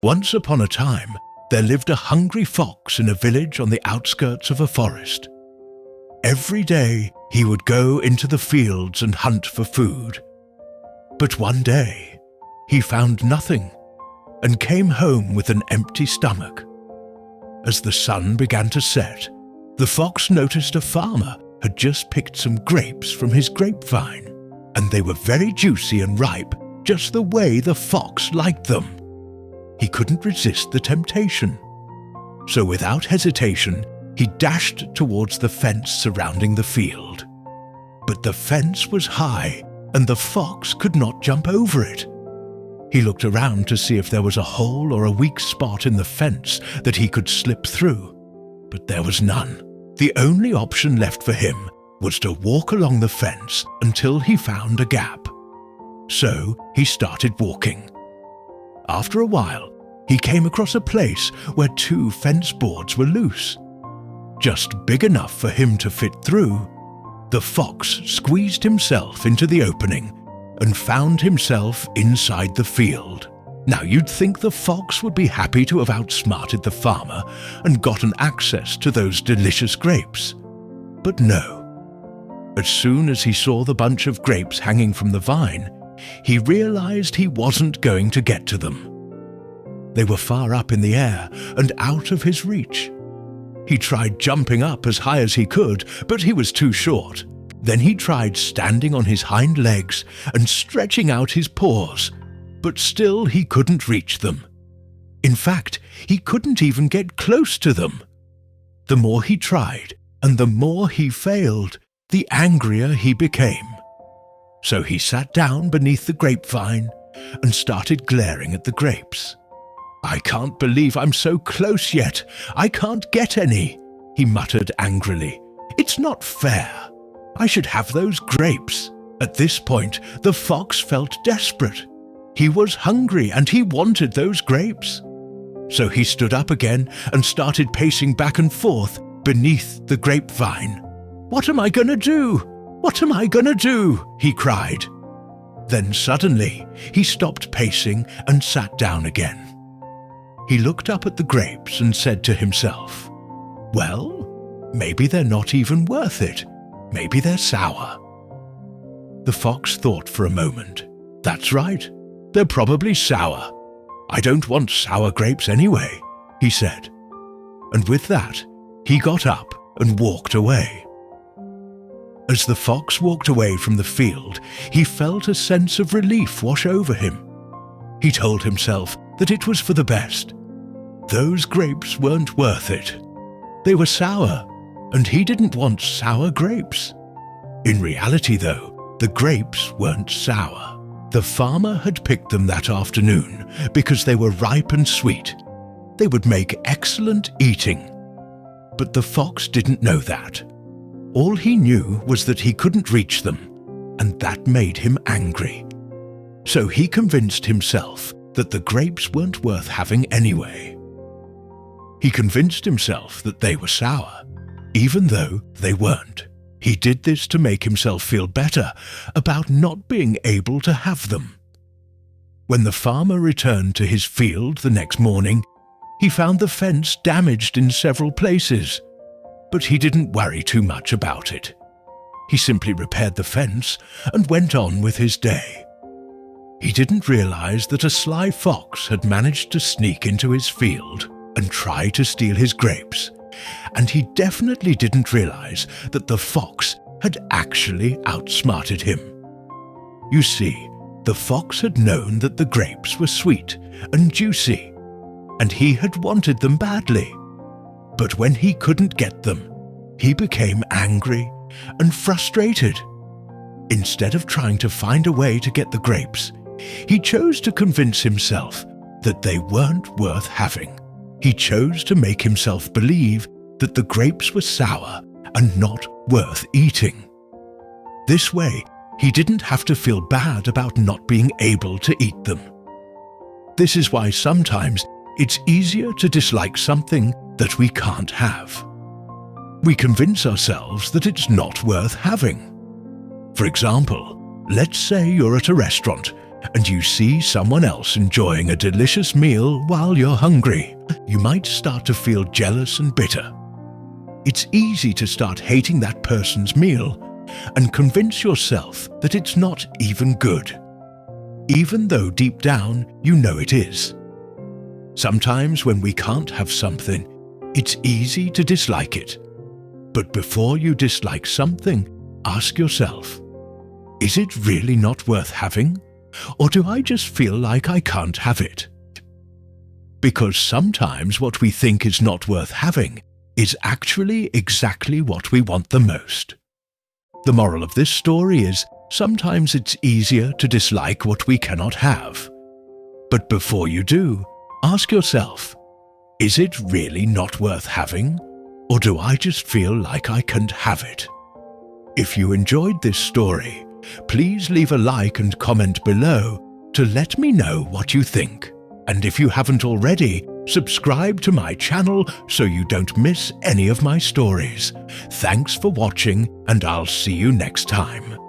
Once upon a time, there lived a hungry fox in a village on the outskirts of a forest. Every day, he would go into the fields and hunt for food. But one day, he found nothing and came home with an empty stomach. As the sun began to set, the fox noticed a farmer had just picked some grapes from his grapevine, and they were very juicy and ripe, just the way the fox liked them. He couldn't resist the temptation. So without hesitation, he dashed towards the fence surrounding the field. But the fence was high, and the fox could not jump over it. He looked around to see if there was a hole or a weak spot in the fence that he could slip through, but there was none. The only option left for him was to walk along the fence until he found a gap. So he started walking. After a while, he came across a place where 2 fence boards were loose. Just big enough for him to fit through, the fox squeezed himself into the opening and found himself inside the field. Now you'd think the fox would be happy to have outsmarted the farmer and gotten access to those delicious grapes. But no. As soon as he saw the bunch of grapes hanging from the vine, he realized he wasn't going to get to them. They were far up in the air and out of his reach. He tried jumping up as high as he could, but he was too short. Then he tried standing on his hind legs and stretching out his paws, but still he couldn't reach them. In fact, he couldn't even get close to them. The more he tried and the more he failed, the angrier he became. So he sat down beneath the grapevine and started glaring at the grapes. "I can't believe I'm so close yet. I can't get any," he muttered angrily. "It's not fair. I should have those grapes." At this point, the fox felt desperate. He was hungry and he wanted those grapes. So he stood up again and started pacing back and forth beneath the grapevine. "What am I going to do? What am I going to do?" he cried. Then suddenly, he stopped pacing and sat down again. He looked up at the grapes and said to himself, "Well, maybe they're not even worth it. Maybe they're sour." The fox thought for a moment. "That's right, they're probably sour. I don't want sour grapes anyway," he said. And with that, he got up and walked away. As the fox walked away from the field, he felt a sense of relief wash over him. He told himself that it was for the best. Those grapes weren't worth it. They were sour, and he didn't want sour grapes. In reality, though, the grapes weren't sour. The farmer had picked them that afternoon because they were ripe and sweet. They would make excellent eating. But the fox didn't know that. All he knew was that he couldn't reach them, and that made him angry. So he convinced himself that the grapes weren't worth having anyway. He convinced himself that they were sour, even though they weren't. He did this to make himself feel better about not being able to have them. When the farmer returned to his field the next morning, he found the fence damaged in several places, but he didn't worry too much about it. He simply repaired the fence and went on with his day. He didn't realize that a sly fox had managed to sneak into his field and try to steal his grapes, and he definitely didn't realize that the fox had actually outsmarted him. You see, the fox had known that the grapes were sweet and juicy, and he had wanted them badly. But when he couldn't get them, he became angry and frustrated. Instead of trying to find a way to get the grapes, he chose to convince himself that they weren't worth having. He chose to make himself believe that the grapes were sour and not worth eating. This way, he didn't have to feel bad about not being able to eat them. This is why sometimes it's easier to dislike something that we can't have. We convince ourselves that it's not worth having. For example, let's say you're at a restaurant and you see someone else enjoying a delicious meal while you're hungry, you might start to feel jealous and bitter. It's easy to start hating that person's meal and convince yourself that it's not even good, even though deep down you know it is. Sometimes when we can't have something, it's easy to dislike it. But before you dislike something, ask yourself, is it really not worth having? Or do I just feel like I can't have it? Because sometimes what we think is not worth having is actually exactly what we want the most. The moral of this story is, sometimes it's easier to dislike what we cannot have. But before you do, ask yourself, is it really not worth having? Or do I just feel like I can't have it? If you enjoyed this story, please leave a like and comment below to let me know what you think. And if you haven't already, subscribe to my channel so you don't miss any of my stories. Thanks for watching, and I'll see you next time.